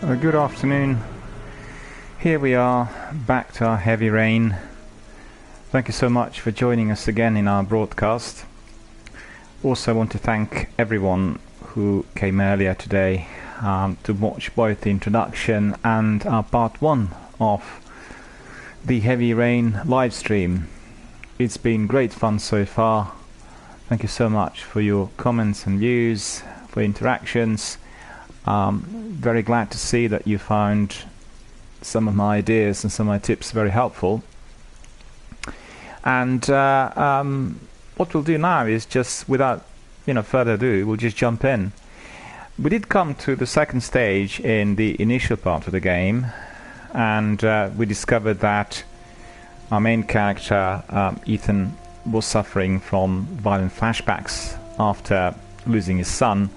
Good afternoon. Here we are, back to our heavy rain. Thank you so much for joining us again in our broadcast. Also want to thank everyone who came earlier today to watch both the introduction and our part 1 of the heavy rain live stream. It's been great fun so far. Thank you so much for your comments and views, for interactions. Very glad to see that you found some of my ideas and some of my tips very helpful. And what we'll do now is just, without further ado, we'll just jump in. We did come to the second stage in the initial part of the game, and we discovered that our main character, Ethan, was suffering from violent flashbacks after losing his son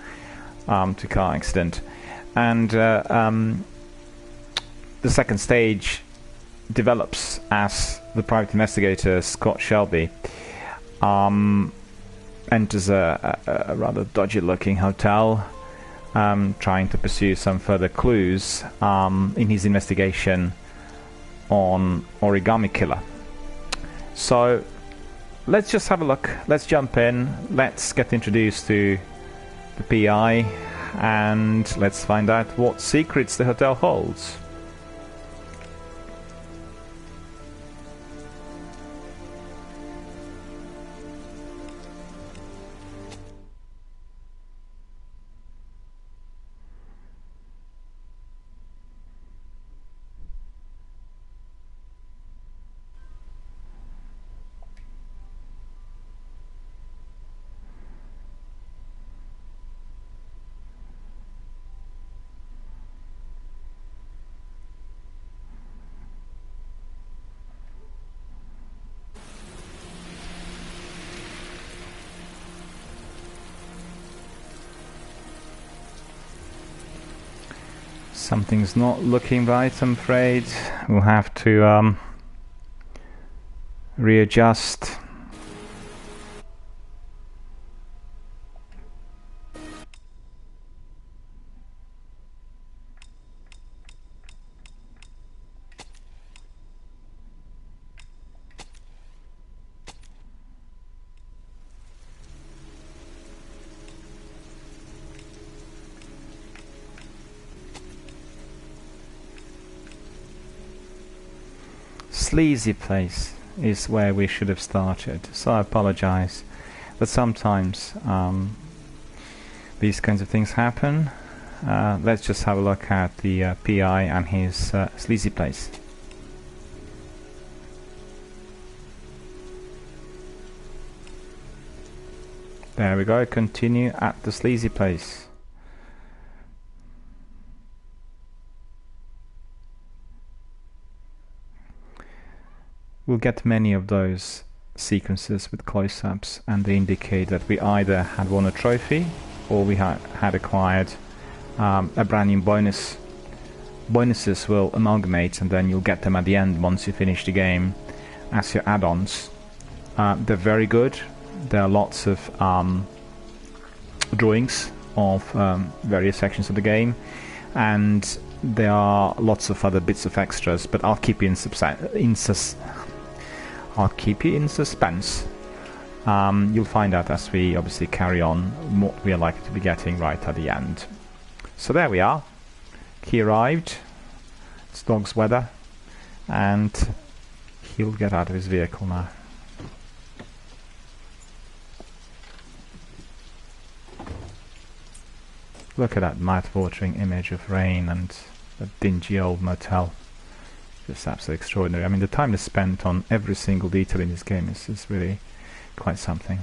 to a car accident. And the second stage develops as the private investigator Scott Shelby enters a rather dodgy looking hotel, trying to pursue some further clues in his investigation on Origami Killer. So let's just have a look, let's jump in, let's get introduced to the PI, and let's find out what secrets the hotel holds. Something's not looking right, I'm afraid. We'll have to readjust. Sleazy place is where we should have started, so I apologize, but sometimes these kinds of things happen. Let's just have a look at the PI and his sleazy place. There we go, continue at the sleazy place. We'll get many of those sequences with close-ups, and they indicate that we either had won a trophy or we had acquired a brand new bonus. Bonuses will amalgamate, and then you'll get them at the end once you finish the game as your add-ons. They're very good. There are lots of drawings of various sections of the game, and there are lots of other bits of extras, but I'll keep you in suspense. You'll find out as we obviously carry on what we are likely to be getting right at the end. So there we are. He arrived. It's dog's weather, and he'll get out of his vehicle now. Look at that mouth-watering image of rain and a dingy old motel. Just absolutely extraordinary. I mean, the time that's spent on every single detail in this game is really quite something.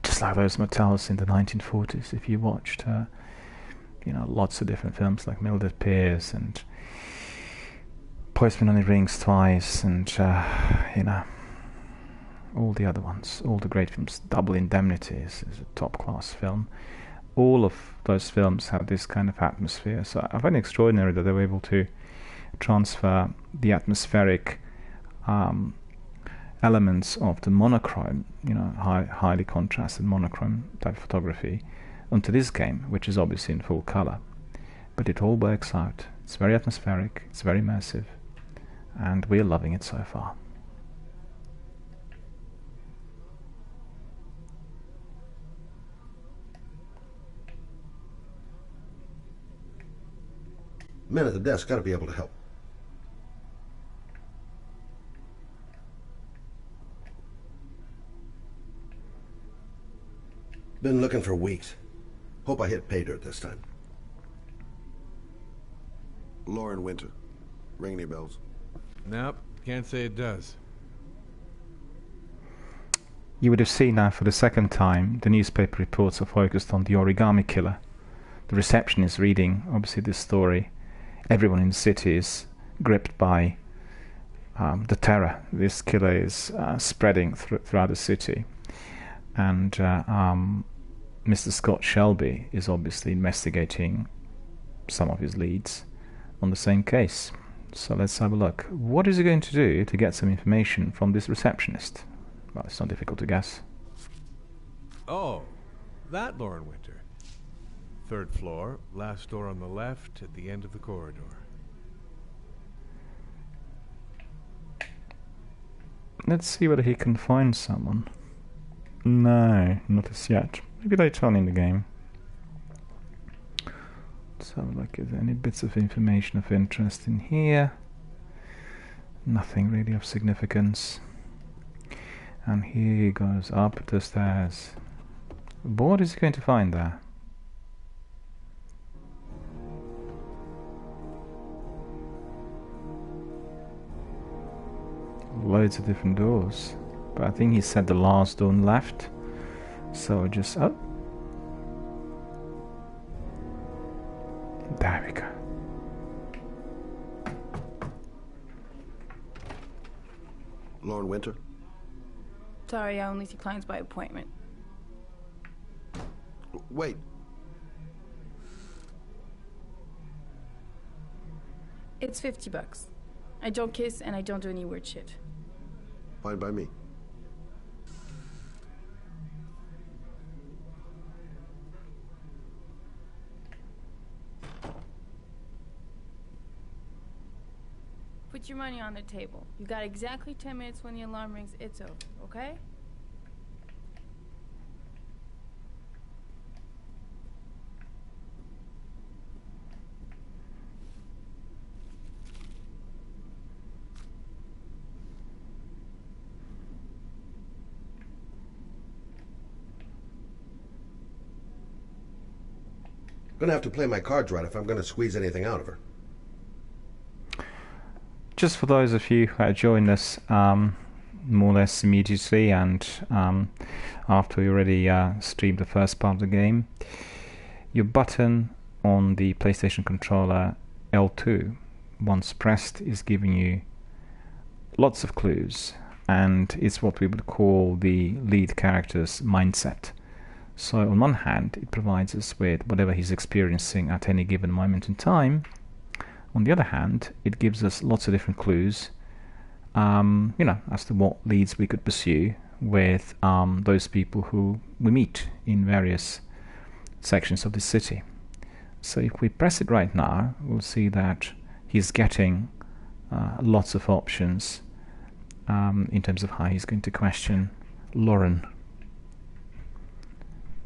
Just like those motels in the 1940s, if you watched, lots of different films like Mildred Pierce and Postman Only Rings Twice, and all the other ones, all the great films. Double Indemnity is a top-class film. All of those films have this kind of atmosphere, so I find it extraordinary that they were able to transfer the atmospheric elements of the monochrome, highly contrasted monochrome type photography onto this game, which is obviously in full color. But it all works out. It's very atmospheric, it's very immersive, and we're loving it so far. Men at the desk gotta be able to help. Been looking for weeks. Hope I hit pay dirt this time. Lauren Winter. Ring any bells? Nope, can't say it does. You would have seen now for the second time the newspaper reports are focused on the origami killer. The reception is reading, obviously, this story. Everyone in the city is gripped by the terror this killer is spreading throughout the city. And Mr. Scott Shelby is obviously investigating some of his leads on the same case. So let's have a look. What is he going to do to get some information from this receptionist? Well, it's not difficult to guess. Oh, that Lauren Winter. 3rd floor, last door on the left, at the end of the corridor. Let's see whether he can find someone. No, not as yet. Maybe later on in the game. Let's have a look. Is there any bits of information of interest in here? Nothing really of significance. And here he goes up the stairs. What is he going to find there? Loads of different doors. But I think he said the last door on the left. So just... oh. There we go. Lauren Winter? Sorry, I only see clients by appointment. Wait. It's $50. I don't kiss and I don't do any weird shit. Fine by me. Put your money on the table. You got exactly 10 minutes when the alarm rings. It's over, okay? Gonna have to play my cards right if I'm gonna squeeze anything out of her. Just for those of you who joined us more or less immediately and after we already streamed the first part of the game, your button on the PlayStation controller L2, once pressed, is giving you lots of clues, and it's what we would call the lead character's mindset. So on one hand, it provides us with whatever he's experiencing at any given moment in time. On the other hand, it gives us lots of different clues, as to what leads we could pursue with those people who we meet in various sections of the city. So if we press it right now, we'll see that he's getting lots of options in terms of how he's going to question Lauren.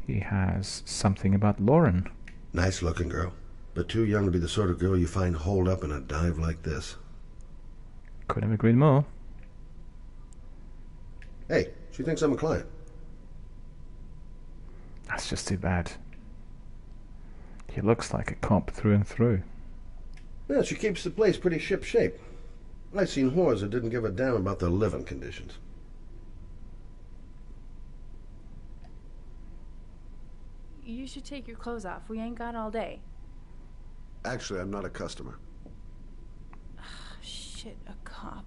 He has something about Lauren. Nice looking girl, but too young to be the sort of girl you find holed up in a dive like this. Couldn't have agreed more. Hey, she thinks I'm a client. That's just too bad. He looks like a cop through and through. Yeah, she keeps the place pretty ship-shape. I've seen whores that didn't give a damn about their living conditions. You should take your clothes off. We ain't got all day. Actually, I'm not a customer. Shit, a cop.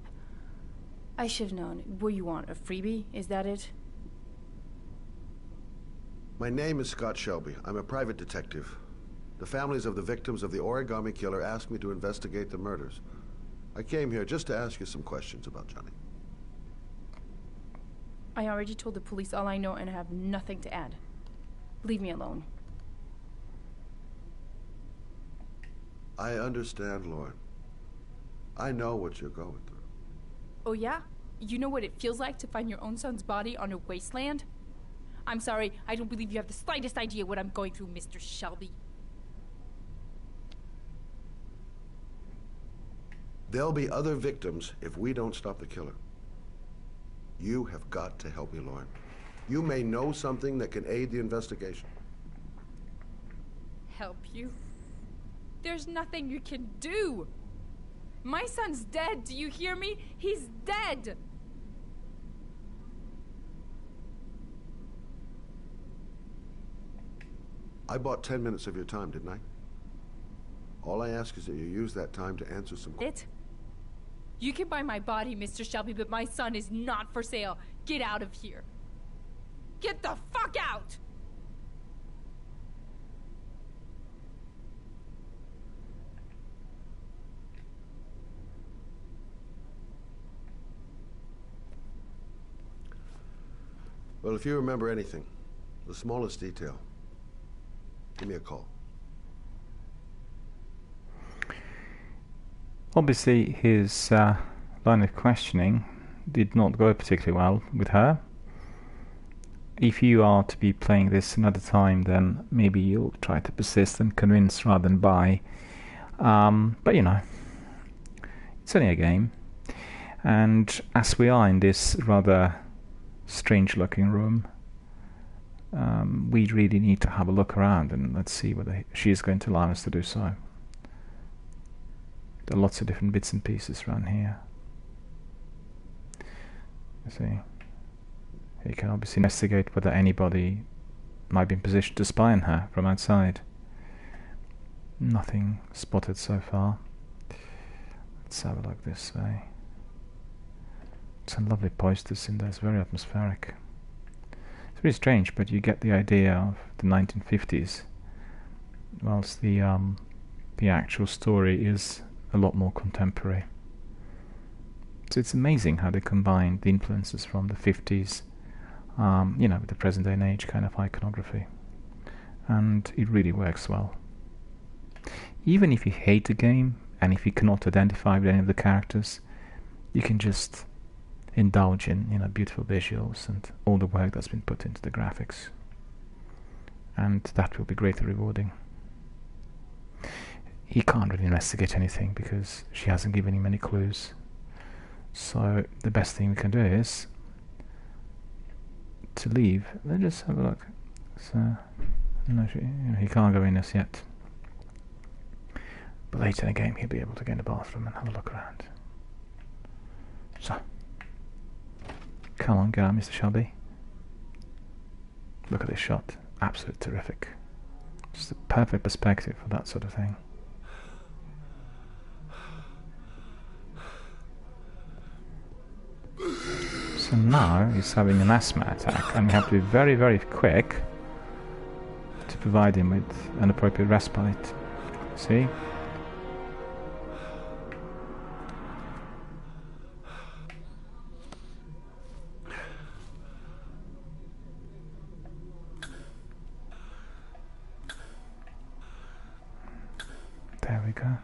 I should have known. What do you want, a freebie? Is that it? My name is Scott Shelby. I'm a private detective. The families of the victims of the origami killer asked me to investigate the murders. I came here just to ask you some questions about Johnny. I already told the police all I know and I have nothing to add. Leave me alone. I understand, Lauren. I know what you're going through. Oh yeah? You know what it feels like to find your own son's body on a wasteland? I'm sorry, I don't believe you have the slightest idea what I'm going through, Mr. Shelby. There'll be other victims if we don't stop the killer. You have got to help me, Lauren. You may know something that can aid the investigation. Help you? There's nothing you can do! My son's dead, do you hear me? He's dead! I bought 10 minutes of your time, didn't I? All I ask is that you use that time to answer some questions. You can buy my body, Mr. Shelby, but my son is not for sale. Get out of here. Get the fuck out! Well, if you remember anything, the smallest detail, give me a call. Obviously, his line of questioning did not go particularly well with her. If you are to be playing this another time, then maybe you'll try to persist and convince rather than buy. But you know, it's only a game. And as we are in this rather strange looking room, we really need to have a look around, and let's see whether she is going to allow us to do so. There are lots of different bits and pieces around here. You see, you can obviously investigate whether anybody might be in position to spy on her from outside. Nothing spotted so far. Let's have a look this way. Some lovely posters in there, it's very atmospheric. It's really strange, but you get the idea of the 1950s, whilst the actual story is a lot more contemporary. So it's amazing how they combine the influences from the 50s, you know, with the present day and age kind of iconography. And it really works well. Even if you hate the game, and if you cannot identify with any of the characters, you can just indulge in, you know, beautiful visuals and all the work that's been put into the graphics. And that will be greatly rewarding. He can't really investigate anything because she hasn't given him any clues. So the best thing we can do is to leave. Let's just have a look. So, no, he can't go in as yet. But later in the game he'll be able to get in the bathroom and have a look around. So, come on, get out, Mr. Shelby. Look at this shot. Absolutely terrific. Just a perfect perspective for that sort of thing. So now he's having an asthma attack, and we have to be very, very quick to provide him with an appropriate respite. See? There we go.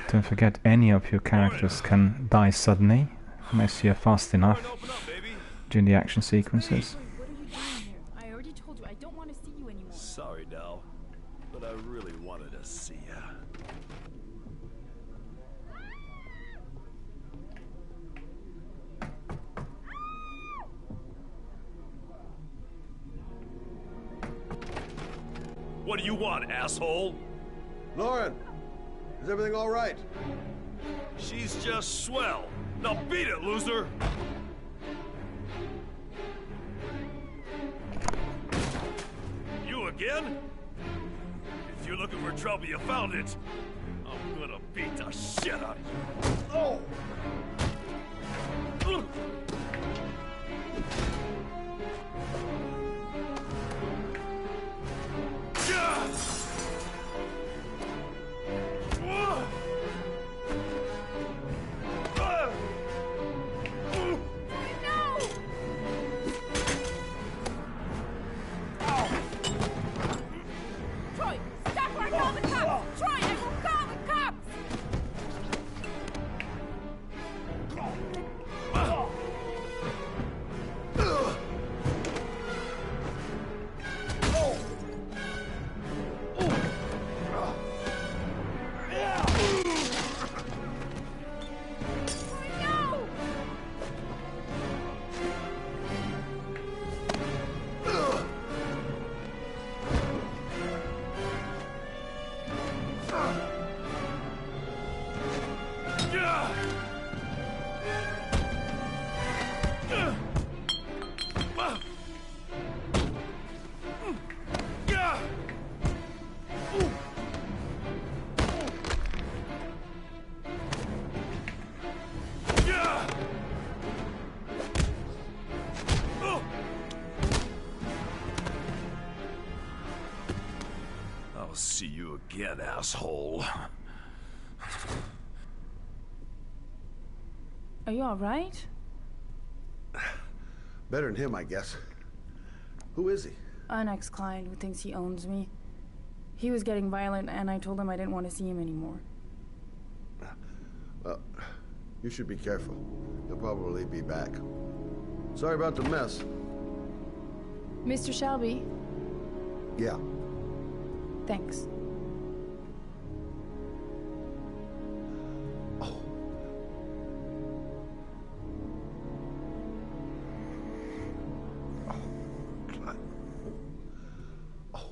Don't forget, any of your characters can die suddenly unless you're fast enough during the action sequences. What are you doing here? I already told you I don't want to see you anymore. Sorry, Dal, but I really wanted to see ya. What do you want, asshole? Lauren, is everything all right? She's just swell. Now beat it, loser! You again? If you're looking for trouble, you found it. I'm gonna beat the shit out of you. Oh! see you again, asshole. Are you alright? Better than him, I guess. Who is he? An ex-client who thinks he owns me. He was getting violent, and I told him I didn't want to see him anymore. Well, you should be careful. He'll probably be back. Sorry about the mess. Mr. Shelby, Yeah. thanks. Oh. God. Oh.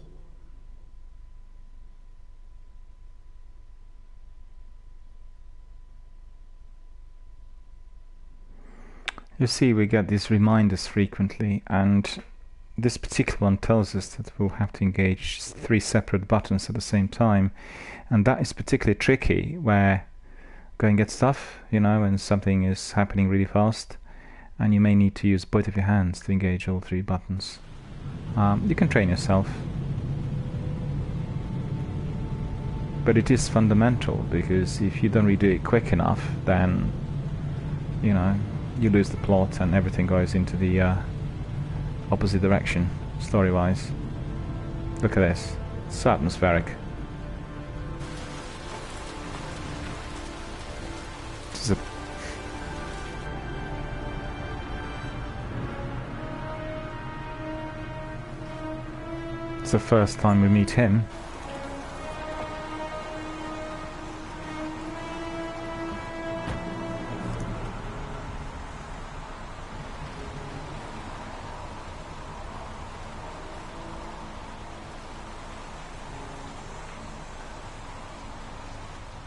You see, we get these reminders frequently, and this particular one tells us that we'll have to engage 3 separate buttons at the same time, and that is particularly tricky where go and get stuff, you know, and something is happening really fast, and you may need to use both of your hands to engage all 3 buttons. You can train yourself, but it is fundamental, because if you don't redo it quick enough, then, you know, you lose the plot and everything goes into the opposite direction, story-wise. Look at this. It's so atmospheric. This is it's the first time we meet him.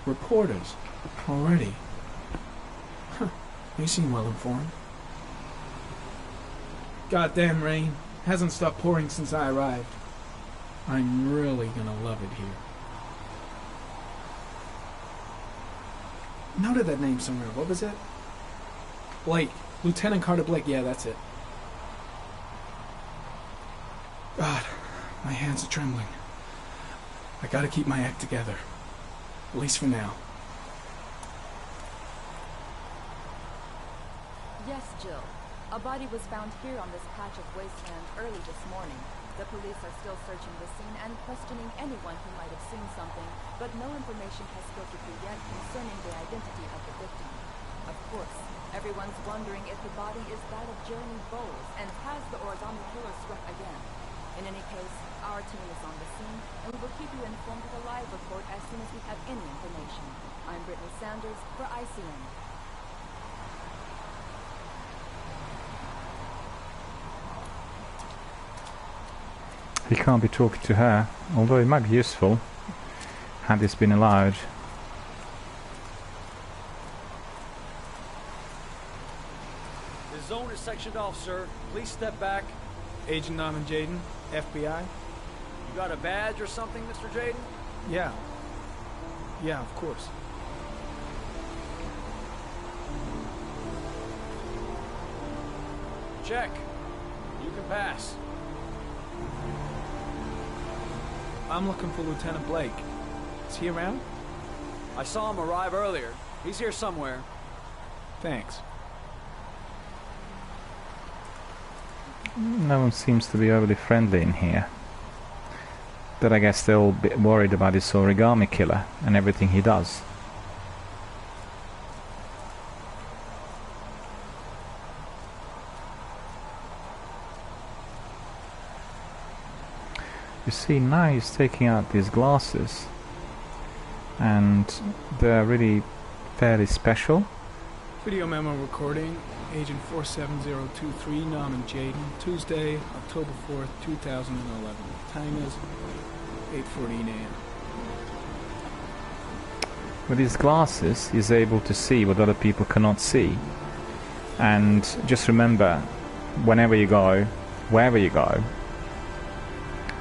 Reporters. Already. Huh. They seem well informed. Goddamn rain. Hasn't stopped pouring since I arrived. I'm really gonna love it here. Noted that name somewhere. What was it? Blake. Lieutenant Carter Blake. Yeah, that's it. God, my hands are trembling. I gotta keep my act together. At least for now. Yes, Jill. A body was found here on this patch of wasteland early this morning. The police are still searching the scene and questioning anyone who might have seen something, but no information has filtered through yet concerning the identity of the victim. Of course, everyone's wondering if the body is that of Jeremy Bowles, and has the origami killer struck again. In any case, our team is on the scene, and we will keep you informed with a live report as soon as we have any information. I'm Brittany Sanders for ICN. He can't be talking to her, although it might be useful, had this been allowed. The zone is sectioned off, sir. Please step back. Agent Norman Jaden, FBI? You got a badge or something, Mr. Jaden? Yeah. Yeah, of course. Check. You can pass. I'm looking for Lieutenant Blake. Is he around? I saw him arrive earlier. He's here somewhere. Thanks. No one seems to be overly friendly in here. But I guess they're all a bit worried about this origami killer and everything he does. You see, now he's taking out these glasses, and they're really fairly special. Video memo recording, Agent 47023, Norman Jaden, Tuesday, October 4th, 2011. Time is 8:14 a.m. With his glasses, he's able to see what other people cannot see. And just remember, whenever you go, wherever you go,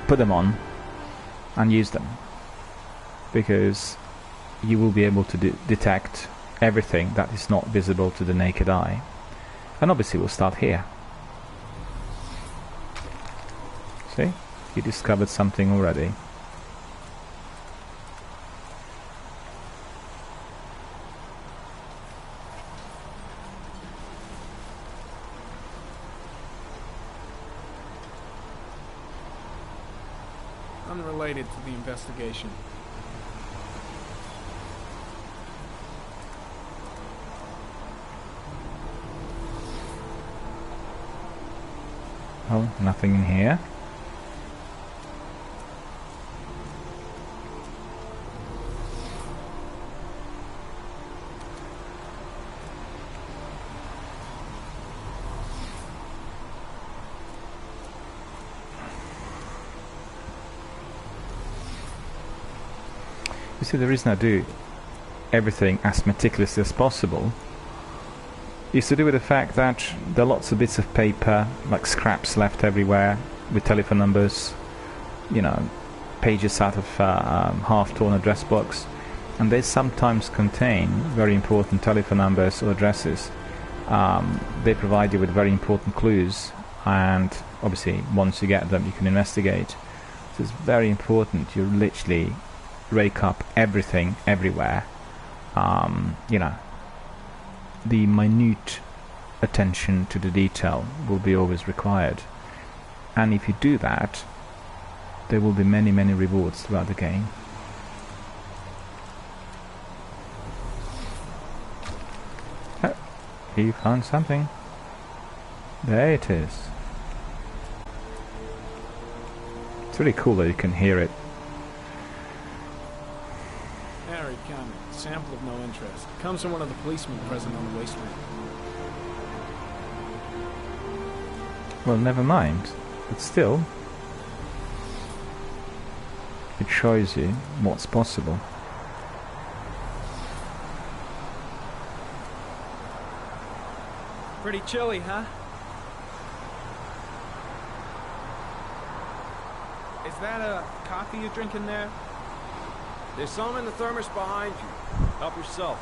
put them on and use them, because you will be able to detect everything that is not visible to the naked eye. And obviously we'll start here. See? He discovered something already. unrelated to the investigation. Oh, nothing in here. You see, the reason I do everything as meticulously as possible is to do with the fact that there are lots of bits of paper, like scraps left everywhere, with telephone numbers, you know, pages out of half-torn address books, and they sometimes contain very important telephone numbers or addresses. They provide you with very important clues, and obviously once you get them you can investigate. So it's very important you literally rake up everything everywhere. You know, the minute attention to the detail will be always required, and if you do that, there will be many rewards throughout the game. Oh, he found something. There it is. It's really cool that you can hear it. Harry Common, sample of no interest. Comes from one of the policemen present on the wasteland. Well, never mind, but still, it shows you what's possible. Pretty chilly, huh? Is that a coffee you're drinking there? There's some in the thermos behind you. Help yourself.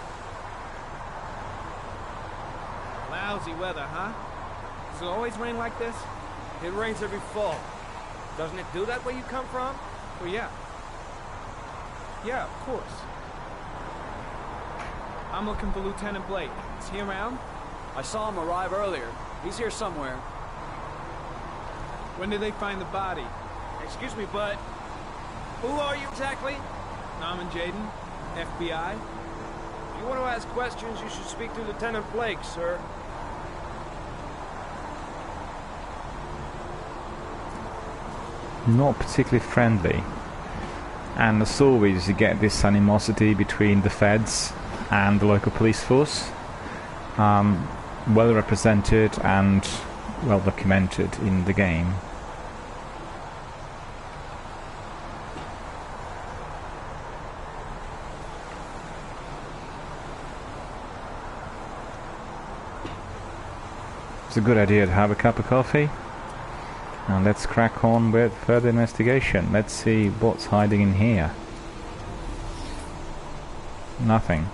Lousy weather, huh? Does it always rain like this? It rains every fall. Doesn't it do that where you come from? Well, yeah. Yeah, of course. I'm looking for Lieutenant Blake. Is he around? I saw him arrive earlier. He's here somewhere. When did they find the body? Excuse me, bud. Who are you exactly? Norman Jaden, FBI. If you want to ask questions, you should speak to Lieutenant Blake, sir. Not particularly friendly, and as always you get this animosity between the feds and the local police force, well represented and well documented in the game. It's a good idea to have a cup of coffee. Now let's crack on with further investigation. Let's see what's hiding in here. Nothing.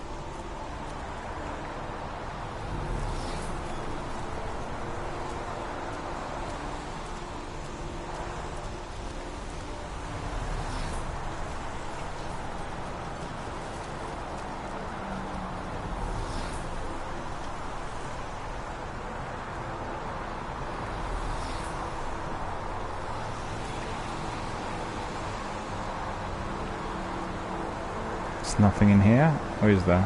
There's nothing in here, or is there?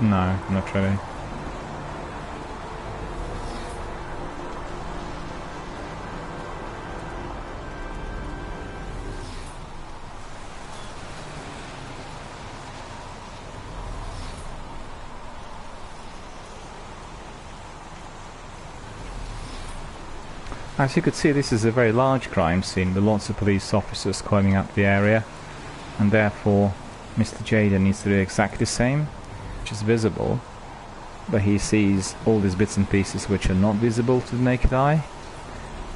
No, not really. As you could see, this is a very large crime scene with lots of police officers combing up the area, and therefore Mr. Jaden needs to do exactly the same, which is visible, but he sees all these bits and pieces which are not visible to the naked eye,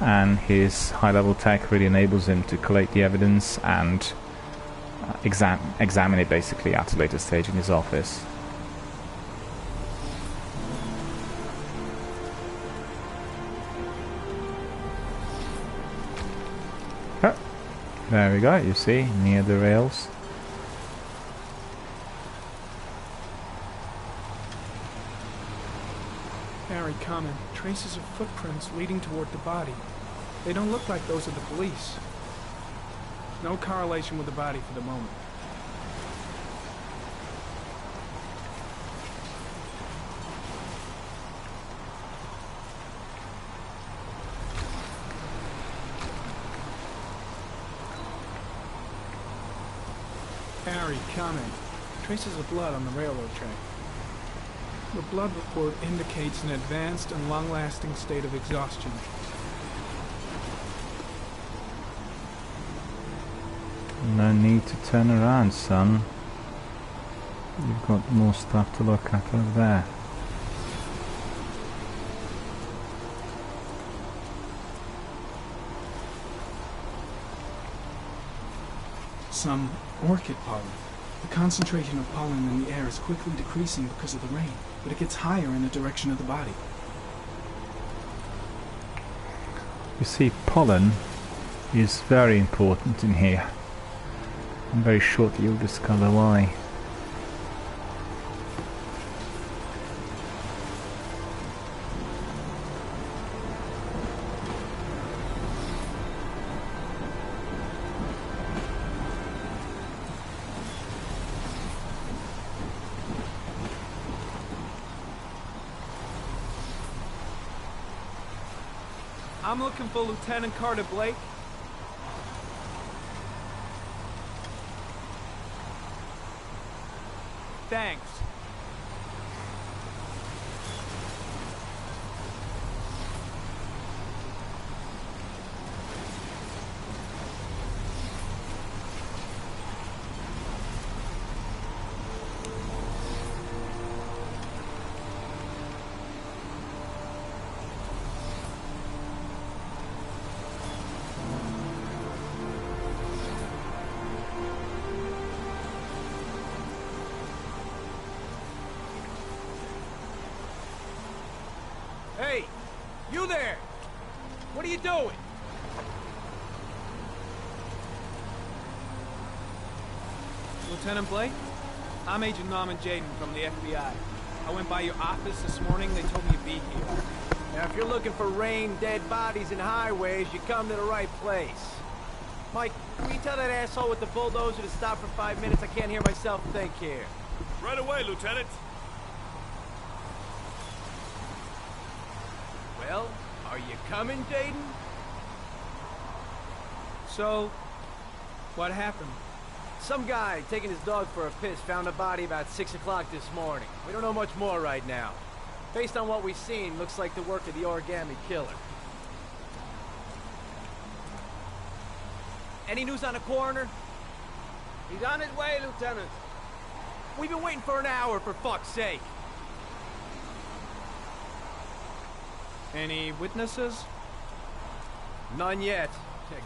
and his high-level tech really enables him to collate the evidence and examine it basically at a later stage in his office. There we go, you see, near the rails. Very common. Traces of footprints leading toward the body. They don't look like those of the police. No correlation with the body for the moment. Harry, comment. Traces of blood on the railroad track. The blood report indicates an advanced and long-lasting state of exhaustion. No need to turn around, son. You've got more stuff to look at over there. Some orchid pollen. The concentration of pollen in the air is quickly decreasing because of the rain, but it gets higher in the direction of the body. You see, pollen is very important in here. And very shortly you'll discover why. I'm looking for Lieutenant Carter Blake. Thanks. Hey, you there! What are you doing? Lieutenant Blake? I'm Agent Norman Jaden from the FBI. I went by your office this morning, they told me you'd be here. Now, if you're looking for rain, dead bodies, and highways, you come to the right place. Mike, can you tell that asshole with the bulldozer to stop for 5 minutes? I can't hear myself think here. Right away, Lieutenant. Well, are you coming, Jaden? So, what happened? Some guy taking his dog for a piss found a body about 6 o'clock this morning. We don't know much more right now. Based on what we've seen, looks like the work of the origami killer. Any news on the coroner? He's on his way, Lieutenant. We've been waiting for an hour, for fuck's sake. Any witnesses? None yet.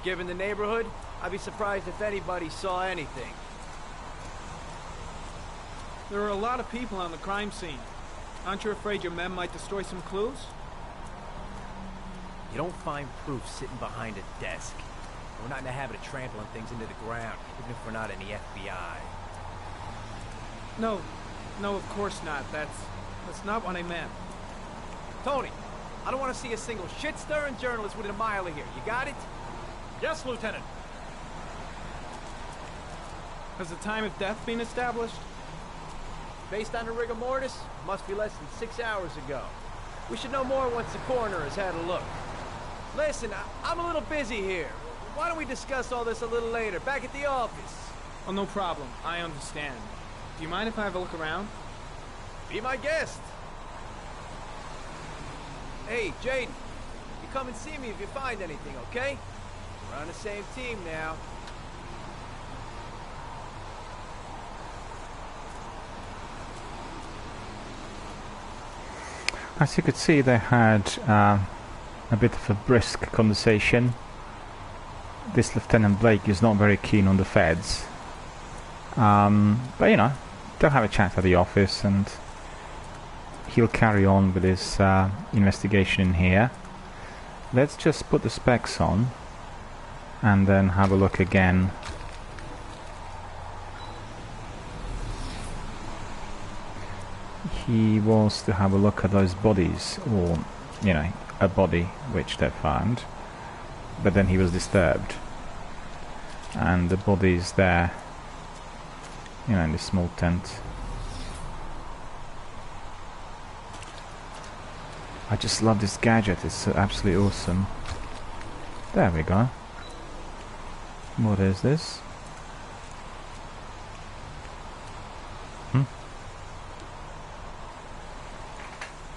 Given the neighborhood, I'd be surprised if anybody saw anything. There are a lot of people on the crime scene. Aren't you afraid your men might destroy some clues? You don't find proof sitting behind a desk. We're not in the habit of trampling things into the ground, even if we're not in the FBI. No, of course not. That's not what I meant. Tony, I don't want to see a single shit-stirring journalist within a mile of here. You got it? Yes, Lieutenant. Has the time of death been established? Based on the rigor mortis, must be less than 6 hours ago. We should know more once the coroner has had a look. Listen, I'm a little busy here. Why don't we discuss all this a little later, back at the office? Oh, no problem. I understand. Do you mind if I have a look around? Be my guest. Hey, Jaden, you come and see me if you find anything, okay? We're on the same team now. As you could see, they had a bit of a brisk conversation. This Lieutenant Blake is not very keen on the feds. But you know, they'll have a chat at the office and he'll carry on with his investigation in here. Let's just put the specs on and then have a look again. He wants to have a look at those bodies, or, you know, a body which they found. but then he was disturbed. And the body's there, you know, in this small tent. I just love this gadget, it's so absolutely awesome. There we go. What is this?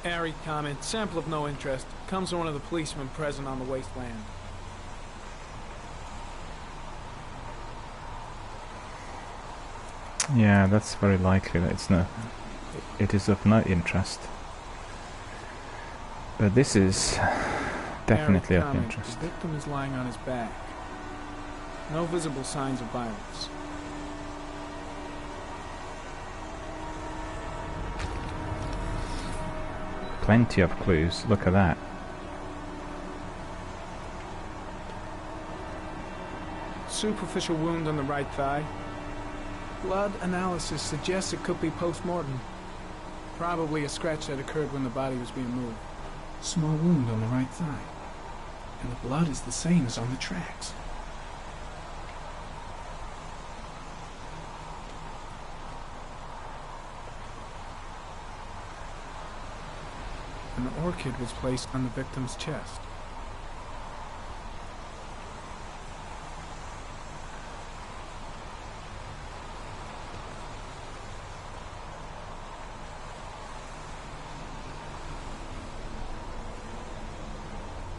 Airy comment, sample of no interest. Comes from one of the policemen present on the wasteland. Yeah, that's very likely that it is of no interest. But this is definitely Airy of comment, interest. the victim is lying on his back. No visible signs of violence. Plenty of clues, look at that. Superficial wound on the right thigh. Blood analysis suggests it could be post-mortem. Probably a scratch that occurred when the body was being moved. Small wound on the right thigh. And the blood is the same as on the tracks. An orchid was placed on the victim's chest.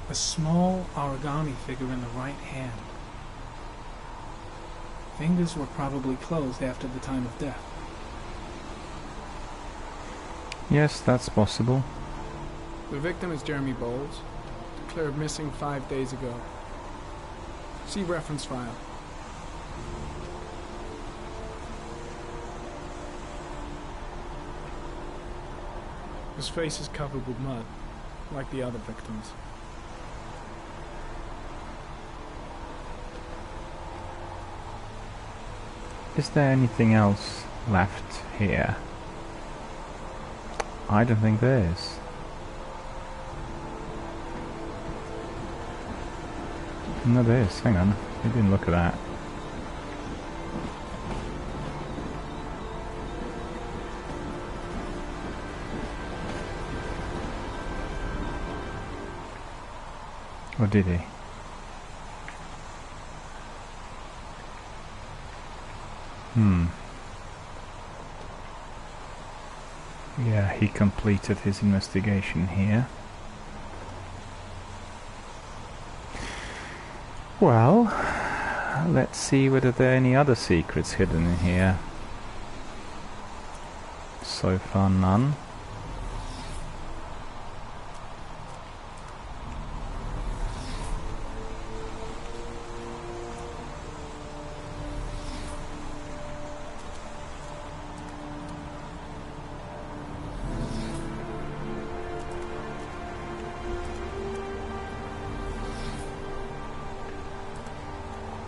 A small origami figure in the right hand. Fingers were probably closed after the time of death. Yes, that's possible. The victim is Jeremy Bowles, declared missing 5 days ago. See reference file. His face is covered with mud, like the other victims. Is there anything else left here? I don't think there is. No, there is. Hang on. We didn't look at that. Or did he? Yeah, he completed his investigation here. Well, let's see whether there are any other secrets hidden in here. So far, none.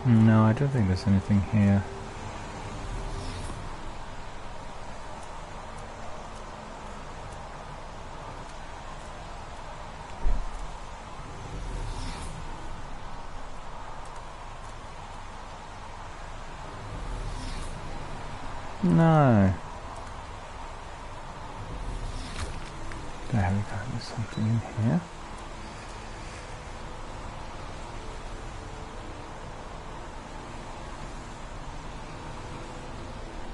No, I don't think there's anything here. No. There we go, there's something in here.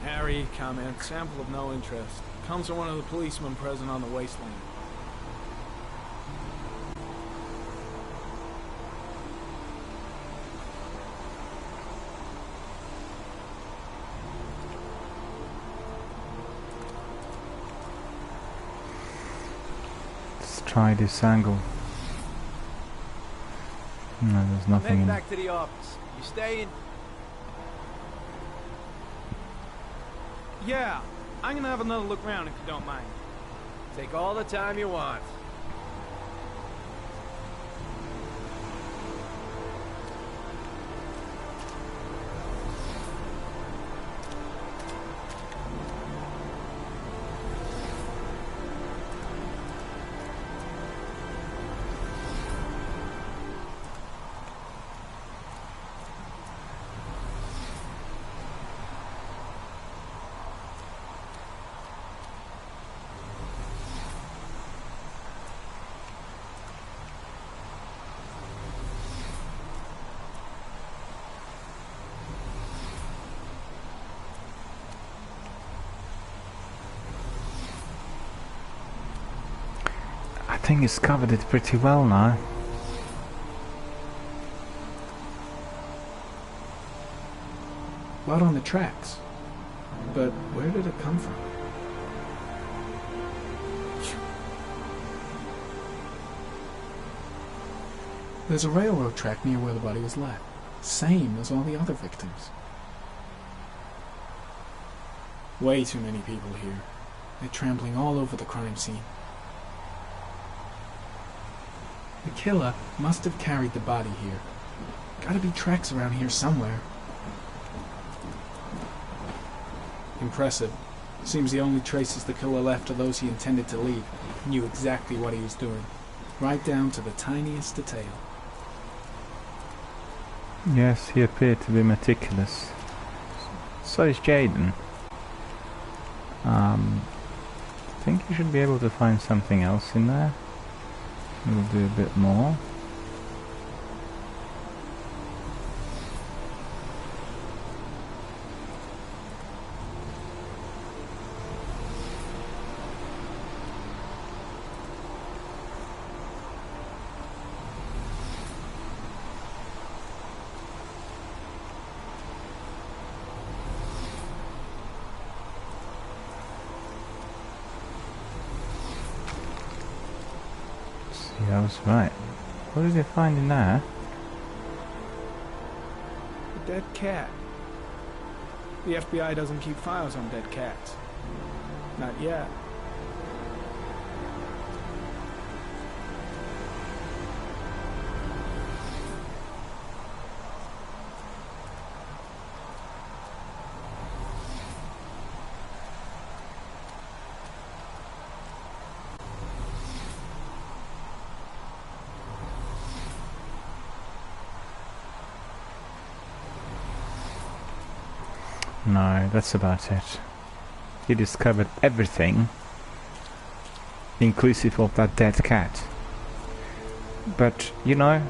Harry, comment, sample of no interest. Comes from one of the policemen present on the wasteland. Let's try this angle. No, there's nothing Head in. back to the office. You staying? Yeah, I'm gonna have another look around if you don't mind. Take all the time you want. think he's covered it pretty well now. Blood on the tracks. But where did it come from? There's a railroad track near where the body was left. Same as all the other victims. Way too many people here. They're trampling all over the crime scene. The killer must have carried the body here. Gotta be tracks around here somewhere. Impressive. Seems the only traces the killer left are those he intended to leave. He knew exactly what he was doing. Right down to the tiniest detail. Yes, he appeared to be meticulous. So is Jaden. I think you should be able to find something else in there. We'll do a bit more. I was right. What did you find in there? A dead cat. The FBI doesn't keep files on dead cats. Not yet. No, that's about it. He discovered everything, inclusive of that dead cat. But, you know,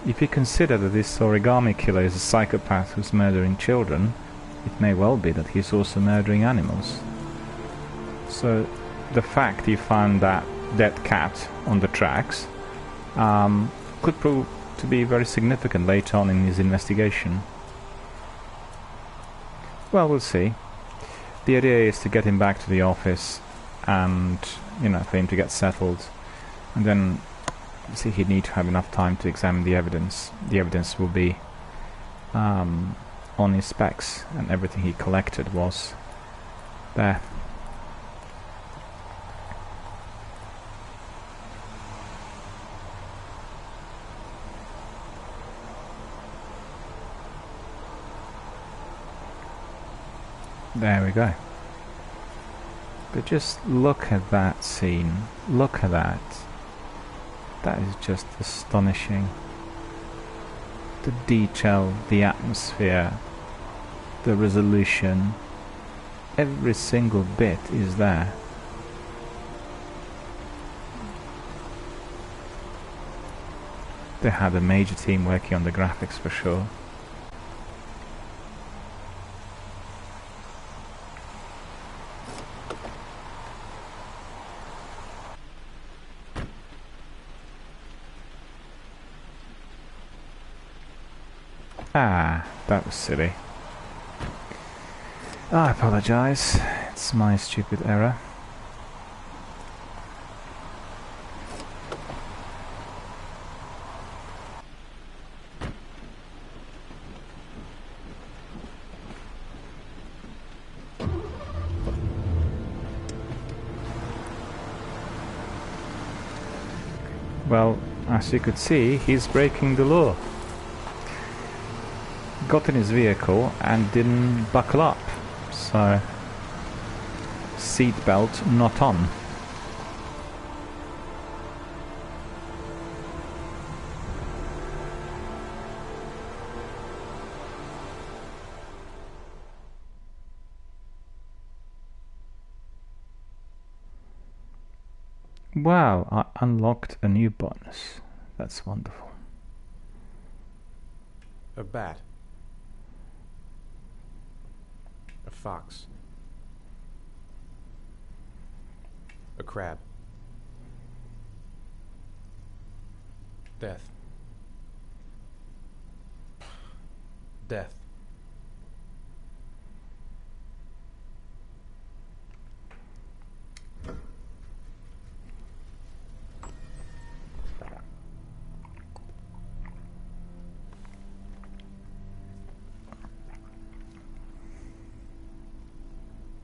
if you consider that this origami killer is a psychopath who's murdering children, it may well be that he's also murdering animals. So, the fact he found that dead cat on the tracks could prove to be very significant later on in his investigation. Well, we'll see. The idea is to get him back to the office and, you know, for him to get settled. And then, see, he'd need to have enough time to examine the evidence. The evidence will be on his specs, and everything he collected was there. There we go. But just look at that scene. Look at that. That is just astonishing. The detail, the atmosphere, the resolution. Every single bit is there. They had a major team working on the graphics for sure. Ah, that was silly. I apologize. It's my stupid error. Well, as you could see, he's breaking the law. Got in his vehicle and didn't buckle up, so seatbelt not on. Wow, I unlocked a new bonus. That's wonderful. A bat. A fox. A crab. Death. Death.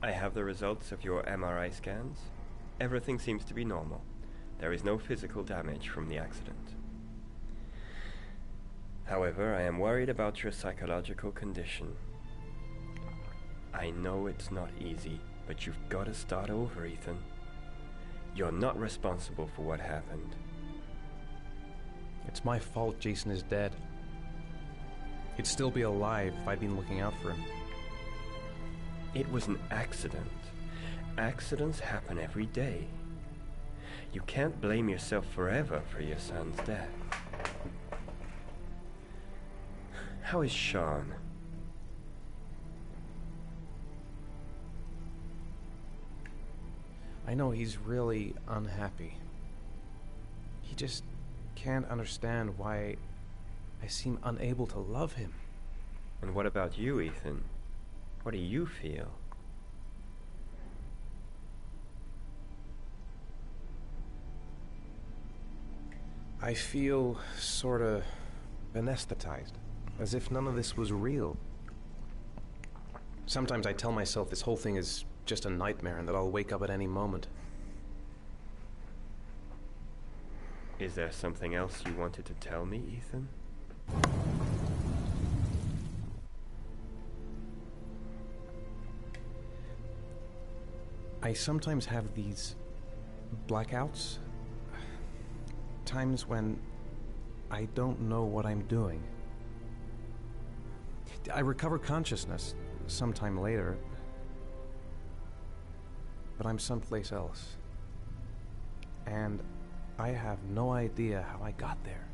I have the results of your MRI scans. Everything seems to be normal. There is no physical damage from the accident. However, I am worried about your psychological condition. I know it's not easy, but you've got to start over, Ethan. You're not responsible for what happened. It's my fault Jason is dead. He'd still be alive if I'd been looking out for him. It was an accident. Accidents happen every day. You can't blame yourself forever for your son's death. How is Sean? I know he's really unhappy. He just can't understand why I seem unable to love him. And what about you, Ethan? What do you feel? I feel sorta anesthetized, as if none of this was real. Sometimes I tell myself this whole thing is just a nightmare and that I'll wake up at any moment. Is there something else you wanted to tell me, Ethan? I sometimes have these blackouts. Times when I don't know what I'm doing. I recover consciousness sometime later, but I'm someplace else. And I have no idea how I got there.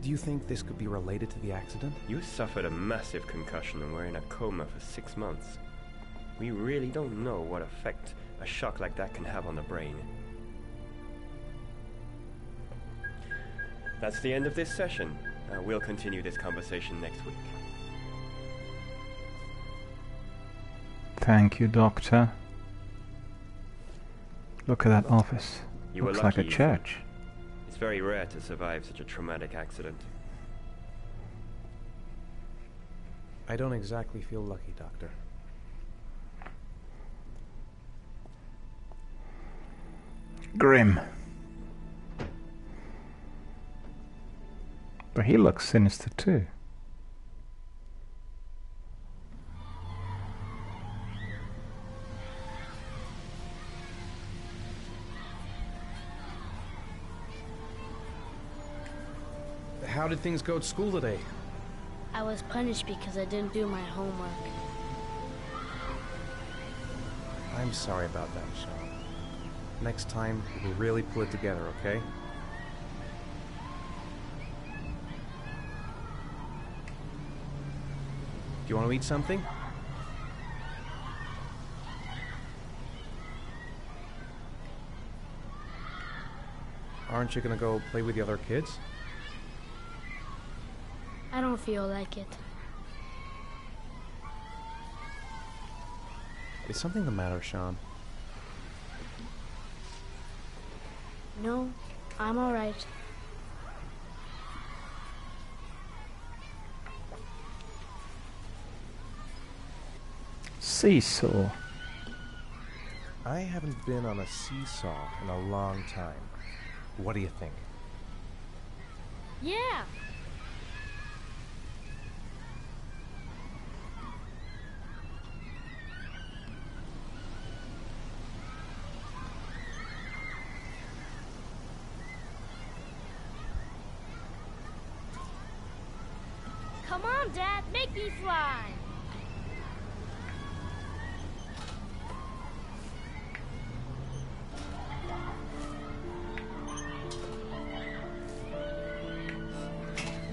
Do you think this could be related to the accident? You suffered a massive concussion and were in a coma for 6 months. We really don't know what effect a shock like that can have on the brain. That's the end of this session. We'll continue this conversation next week. Thank you, Doctor. Look at that office. You were Looks like a lucky, church. It's very rare to survive such a traumatic accident. I don't exactly feel lucky, Doctor. Grim. But he looks sinister too. How did things go at school today? I was punished because I didn't do my homework. I'm sorry about that, Sean. Next time, we'll really pull it together, okay? Do you want to eat something? Aren't you gonna go play with the other kids? I don't feel like it. Is something the matter, Sean? No, I'm all right. Seesaw. I haven't been on a seesaw in a long time. What do you think? Yeah! Come on, Dad, make me fly!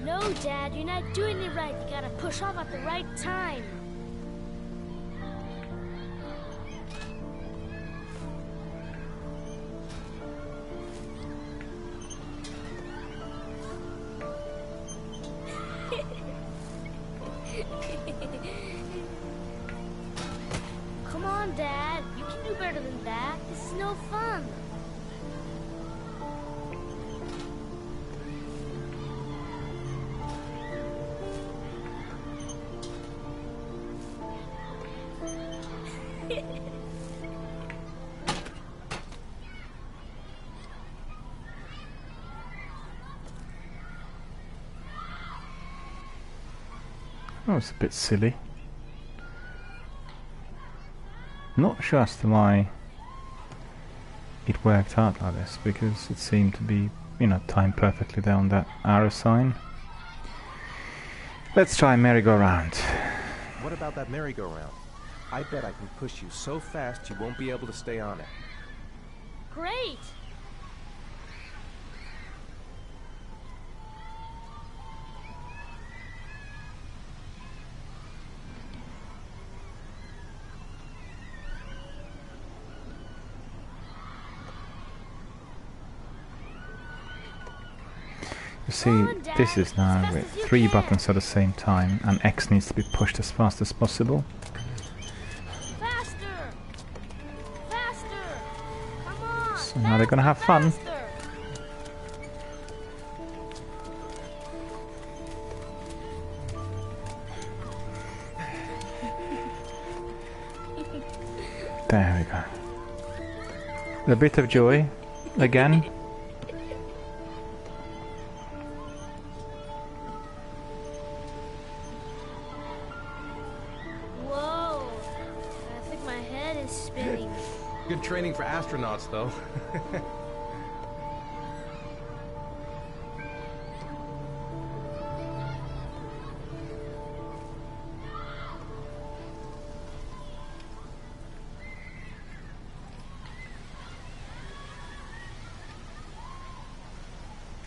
No, Dad, you're not doing it right. You gotta push off at the right time. no fun. Oh, it's a bit silly. Not sure as to why it worked out like this, because it seemed to be, you know, timed perfectly there on that arrow sign. Let's try merry-go-round. What about that merry-go-round? I bet I can push you so fast you won't be able to stay on it. Great! You see, this is now with 3 buttons at the same time, and X needs to be pushed as fast as possible. Faster! Faster! Come on! So now they're gonna have fun. There we go. A bit of joy again. Whoa! I think my head is spinning. Good training for astronauts, though.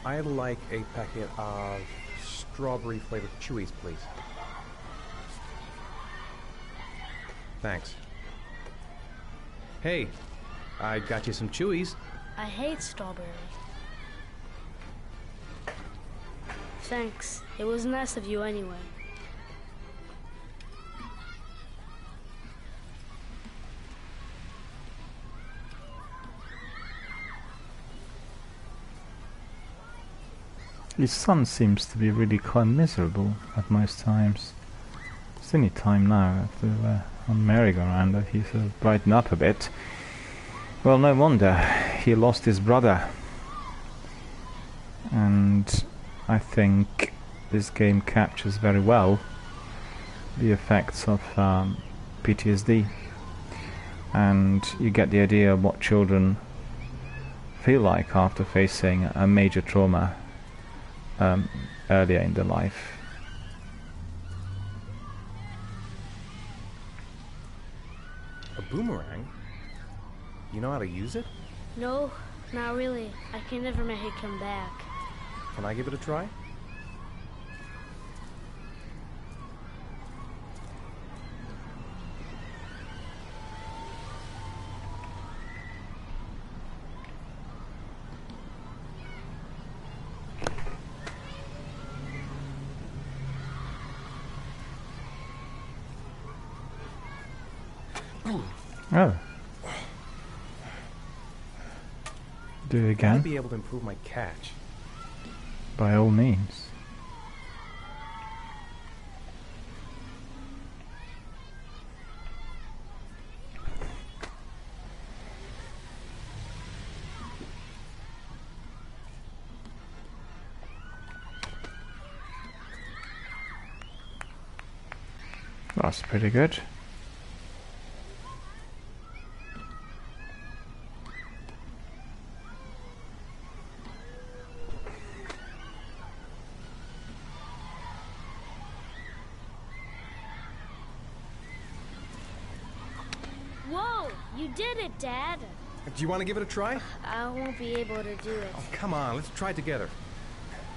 I'd like a packet of strawberry flavored chewies, please. Thanks. Hey, I got you some chewies. I hate strawberries. Thanks. It was nice of you anyway. His son seems to be really quite miserable at most times. It's any time now after on merry-go-round that he's brightened up a bit. Well, no wonder. He lost his brother. And I think this game captures very well the effects of PTSD. And you get the idea of what children feel like after facing a major trauma earlier in their life. A boomerang? You know how to use it? No, not really. I can never make it come back. Can I give it a try? Oh. Do it again? I'd be able to improve my catch. By all means. That's pretty good. Whoa! You did it, Dad! Do you want to give it a try? I won't be able to do it. Oh, come on, let's try it together.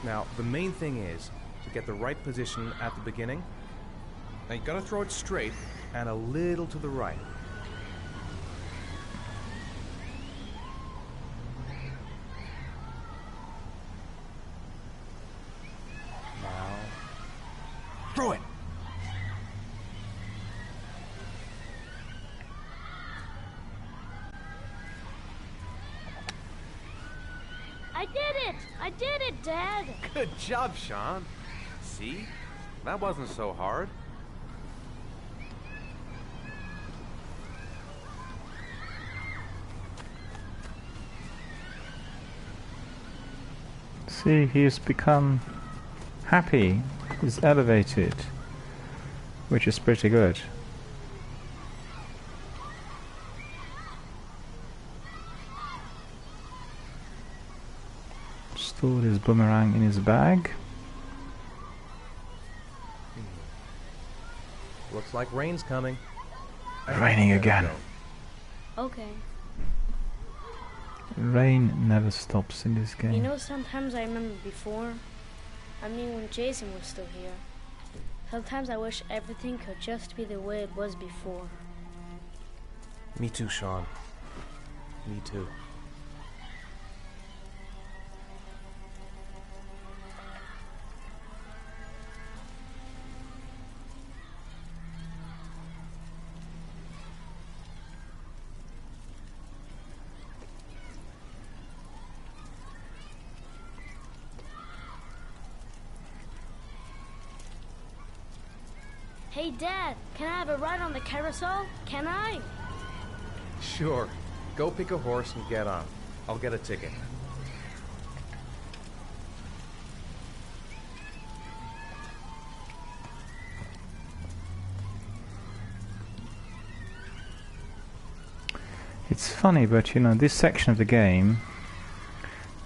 Now, the main thing is to get the right position at the beginning. Now, you gotta throw it straight and a little to the right. Now, throw it! I did it, Dad! Good job, Sean. See? That wasn't so hard. See, he's become happy. He's elevated, which is pretty good. Stored his boomerang in his bag. Looks like rain's coming. Raining again. Okay. Rain never stops in this game. You know, sometimes I remember before. I mean, when Jason was still here. Sometimes I wish everything could just be the way it was before. Me too, Sean. Me too. Hey, Dad, can I have a ride on the carousel? Can I? Sure. Go pick a horse and get on. I'll get a ticket. It's funny, but you know, this section of the game,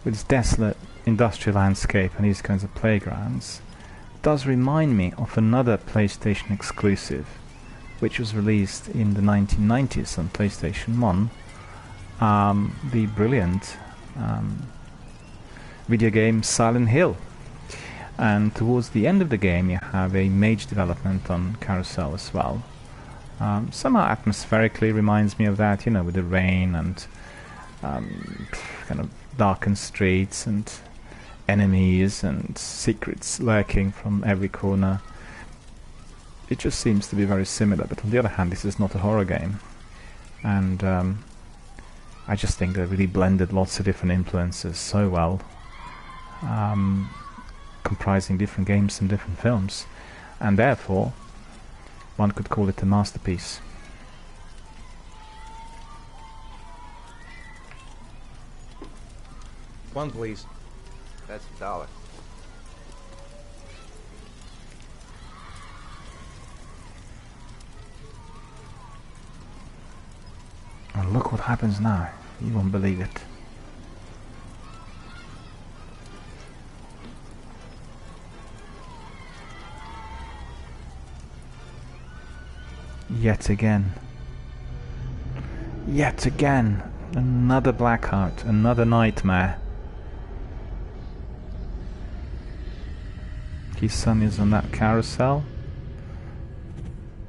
with its desolate industrial landscape and these kinds of playgrounds, does remind me of another PlayStation exclusive, which was released in the 1990s on PlayStation 1, the brilliant video game Silent Hill. And towards the end of the game you have a major development on Carousel as well. Somehow atmospherically reminds me of that, you know, with the rain and kind of darkened streets and enemies and secrets lurking from every corner. It just seems to be very similar, but on the other hand this is not a horror game, and I just think they really blended lots of different influences so well, comprising different games and different films, and therefore one could call it a masterpiece. One, please. That's $1. And look what happens now. You won't believe it. Yet again. Yet again. Another blackout. Another nightmare. His son is on that carousel,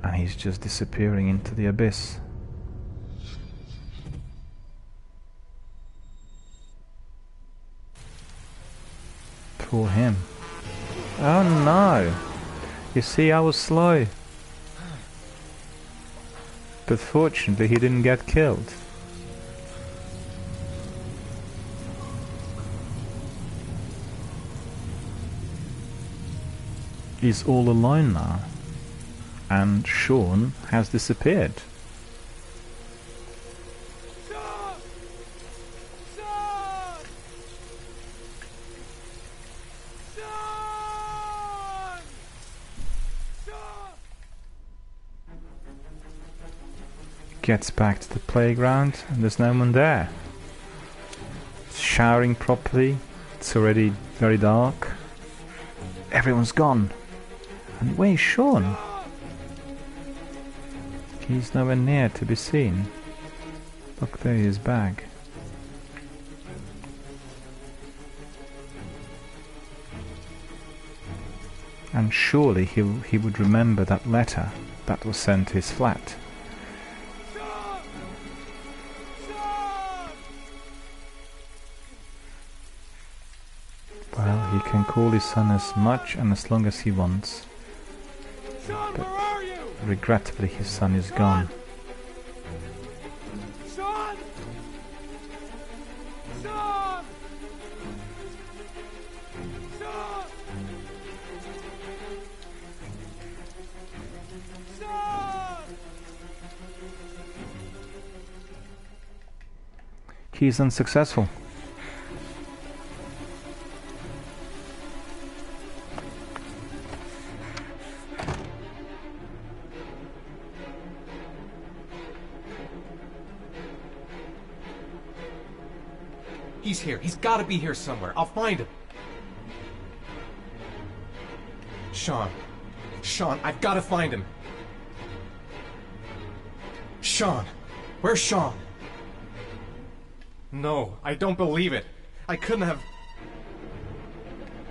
and he's just disappearing into the abyss. Poor him. Oh no! You see, I was slow. But fortunately he didn't get killed. He's all alone now, and Sean has disappeared. Gets back to the playground and there's no one there. It's showering properly, it's already very dark. Everyone's gone. And where's Sean? He's nowhere near to be seen. Look, there his bag. And surely he would remember that letter that was sent to his flat. Well, he can call his son as much and as long as he wants. But regrettably his son is gone. He's unsuccessful. He's here. He's got to be here somewhere. I'll find him. Sean. Sean, I've got to find him. Sean. Where's Sean? No, I don't believe it. I couldn't have...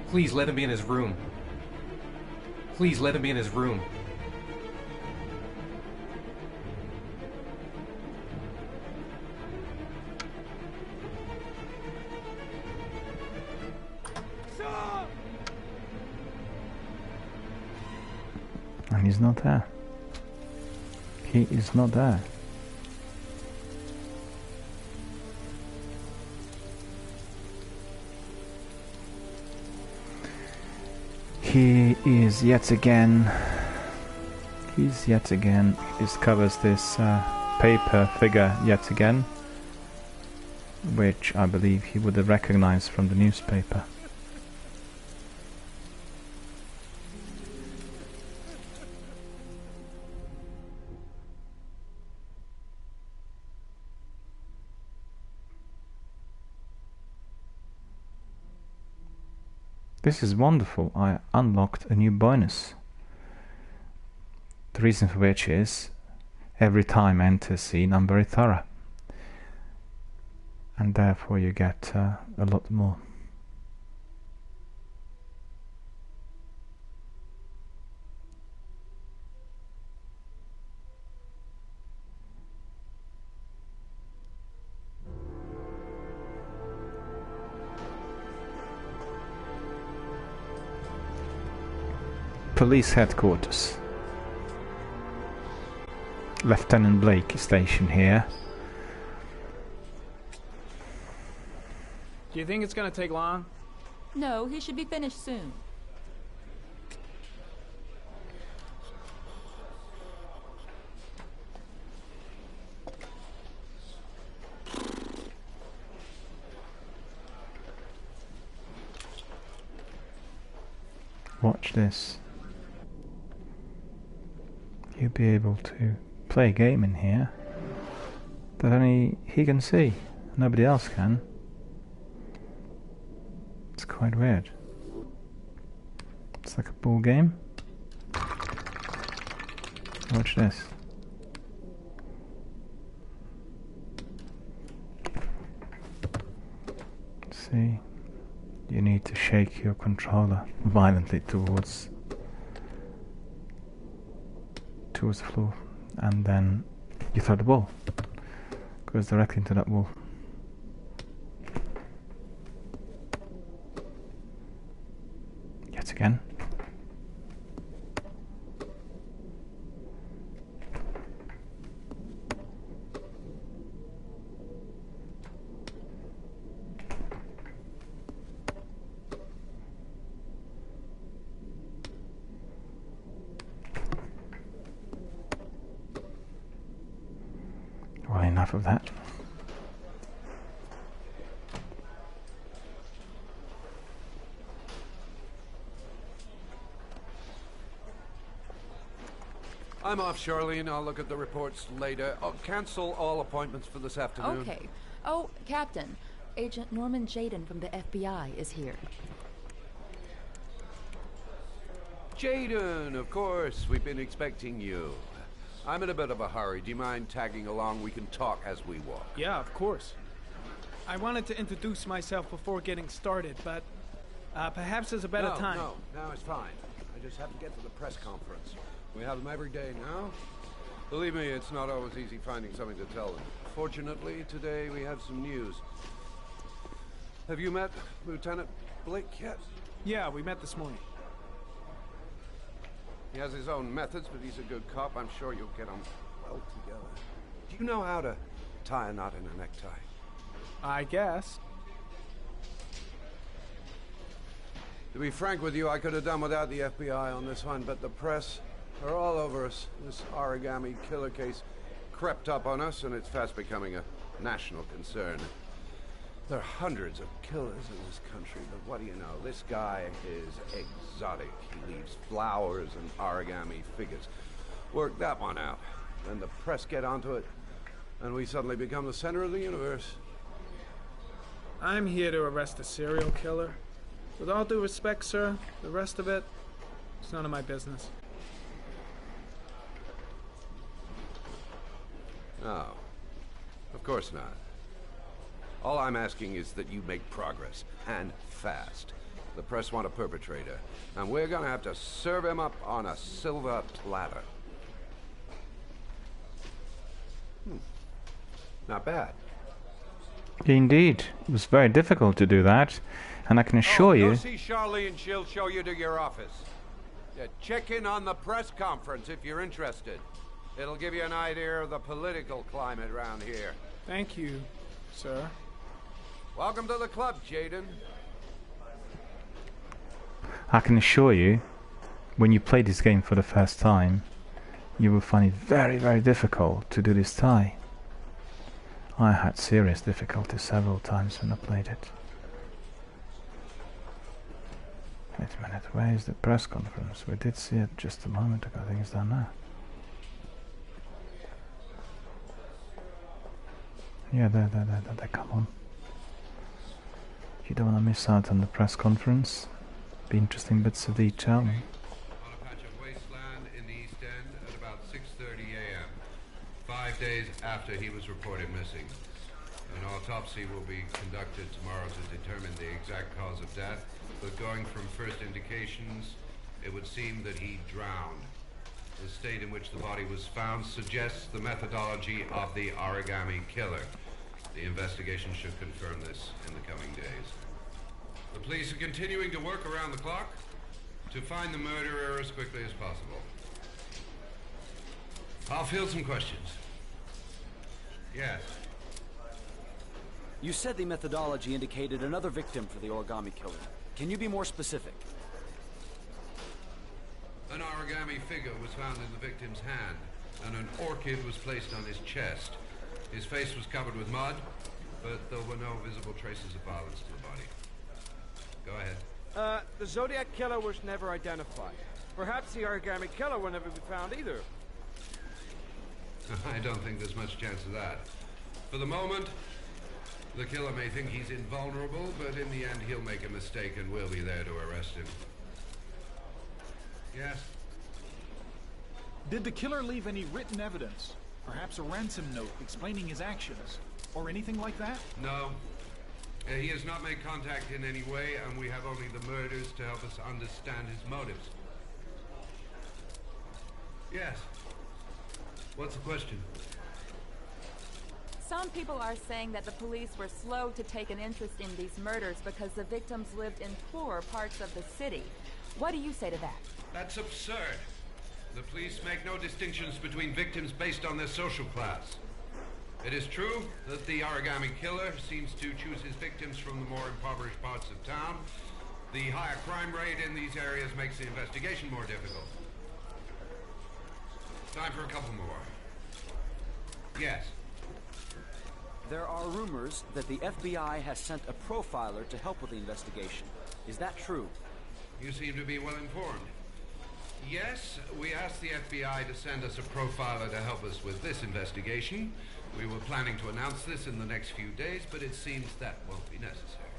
Please let him be in his room. Please let him be in his room. And he's not there. He is not there. He discovers this paper figure yet again, which I believe he would have recognized from the newspaper. This is wonderful. I unlocked a new bonus. The reason for which is every time I enter a scene I'm very thorough, and therefore you get a lot more. Police headquarters. Lieutenant Blake is stationed here. Do you think it's gonna take long? No, he should be finished soon. Watch this. You'll be able to play a game in here that only he can see, nobody else can. It's quite weird. It's like a ball game. Watch this. See, you need to shake your controller violently towards the floor, and then you throw the ball. Goes directly into that wall. Yet again. Well, enough of that. I'm off, Charlene. I'll look at the reports later. I'll cancel all appointments for this afternoon. Okay. Oh, Captain. Agent Norman Jaden from the FBI is here. Jaden, of course. We've been expecting you. I'm in a bit of a hurry. Do you mind tagging along? We can talk as we walk. Yeah, of course. I wanted to introduce myself before getting started, but perhaps there's a better time. No, it's fine. I just have to get to the press conference. We have them every day now. Believe me, it's not always easy finding something to tell them. Fortunately, today we have some news. Have you met Lieutenant Blake yet? Yeah, we met this morning. He has his own methods, but he's a good cop. I'm sure you'll get on well together. Do you know how to tie a knot in a necktie? I guess. To be frank with you, I could have done without the FBI on this one, but the press are all over us. This origami killer case crept up on us, and it's fast becoming a national concern. There are hundreds of killers in this country, but what do you know? This guy is exotic. He leaves flowers and origami figures. Work that one out. Then the press get onto it, and we suddenly become the center of the universe. I'm here to arrest a serial killer. With all due respect, sir, the rest of it, it's none of my business. No. Of course not. All I'm asking is that you make progress, and fast. The press want a perpetrator, and we're gonna have to serve him up on a silver platter. Not bad. Indeed, it was very difficult to do that, and I can assure you... Go see Charlene, she'll show you to your office. Yeah, check in on the press conference if you're interested. It'll give you an idea of the political climate around here. Thank you, sir. Welcome to the club, Jaden. I can assure you, when you play this game for the first time, you will find it very, very difficult to do this tie. I had serious difficulty several times when I played it. Wait a minute, where is the press conference? We did see it just a moment ago. I think it's down there. Yeah, there, come on. You don't want to miss out on the press conference. Be interesting bits of detail. On a patch of wasteland in the East End at about 6:30 a.m. 5 days after he was reported missing. An autopsy will be conducted tomorrow to determine the exact cause of death, but going from first indications, it would seem that he drowned. The state in which the body was found suggests the methodology of the origami killer. The investigation should confirm this in the coming days. The police are continuing to work around the clock to find the murderer as quickly as possible. I'll field some questions. Yes. You said the methodology indicated another victim for the origami killer. Can you be more specific? An origami figure was found in the victim's hand, and an orchid was placed on his chest. His face was covered with mud, but there were no visible traces of violence to the body. Go ahead. The Zodiac killer was never identified. Perhaps the origami killer will never be found either. I don't think there's much chance of that. For the moment, the killer may think he's invulnerable, but in the end he'll make a mistake and we'll be there to arrest him. Yes? Did the killer leave any written evidence? Perhaps a ransom note explaining his actions? Or anything like that? No. He has not made contact in any way, and we have only the murders to help us understand his motives. Yes. What's the question? Some people are saying that the police were slow to take an interest in these murders because the victims lived in poorer parts of the city. What do you say to that? That's absurd. The police make no distinctions between victims based on their social class. It is true that the origami killer seems to choose his victims from the more impoverished parts of town. The higher crime rate in these areas makes the investigation more difficult. Time for a couple more. Yes. There are rumors that the FBI has sent a profiler to help with the investigation. Is that true? You seem to be well informed. Yes, we asked the FBI to send us a profiler to help us with this investigation. We were planning to announce this in the next few days, but it seems that won't be necessary.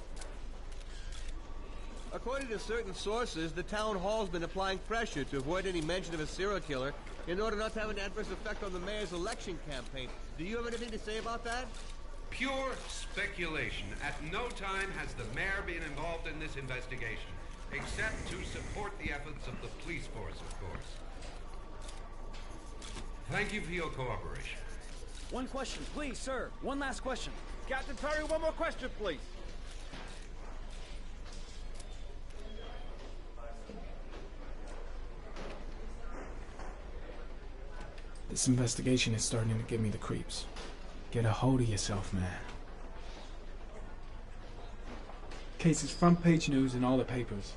According to certain sources, the town hall's been applying pressure to avoid any mention of a serial killer in order not to have an adverse effect on the mayor's election campaign. Do you have anything to say about that? Pure speculation. At no time has the mayor been involved in this investigation, except to support the efforts of the police force, of course. Thank you for your cooperation. One question, please, sir. One last question. Captain Perry, one more question, please. This investigation is starting to give me the creeps. Get a hold of yourself, man. Case is front page news in all the papers.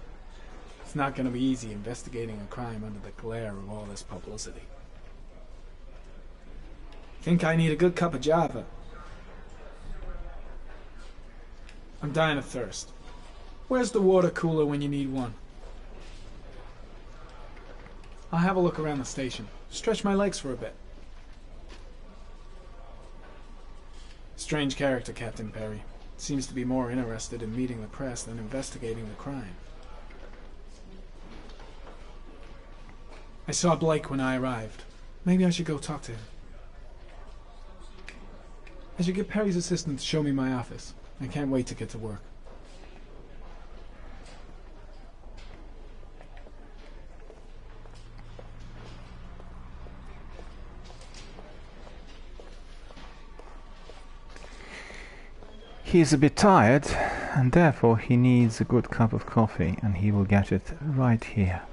It's not gonna be easy investigating a crime under the glare of all this publicity. Think I need a good cup of Java. I'm dying of thirst. Where's the water cooler when you need one? I'll have a look around the station. Stretch my legs for a bit. Strange character, Captain Perry. Seems to be more interested in meeting the press than investigating the crime. I saw Blake when I arrived. Maybe I should go talk to him. I should get Perry's assistant to show me my office. I can't wait to get to work. He's a bit tired, and therefore he needs a good cup of coffee, and he will get it right here.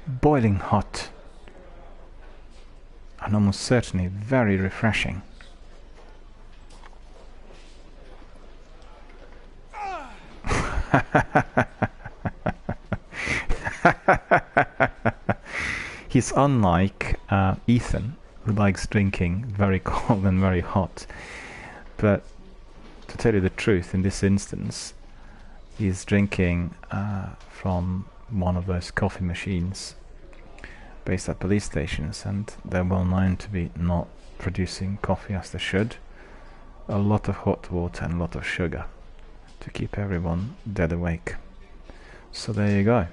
Boiling hot, and almost certainly very refreshing. He's unlike Ethan, who likes drinking very cold and very hot. But to tell you the truth, in this instance, he's drinking from one of those coffee machines based at police stations, and they're well known to be not producing coffee as they should. A lot of hot water and a lot of sugar to keep everyone dead awake. So there you go.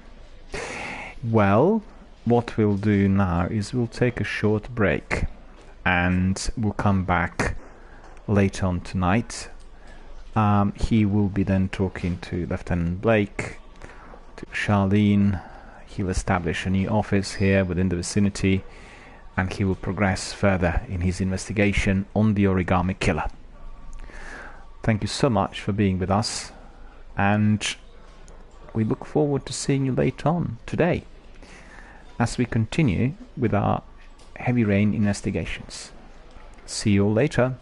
Well, what we'll do now is we'll take a short break, and we'll come back later on tonight. He will be then talking to Lieutenant Blake, to Charlene. He'll establish a new office here within the vicinity, and he will progress further in his investigation on the origami killer. Thank you so much for being with us, and we look forward to seeing you later on today as we continue with our Heavy Rain investigations. See you all later.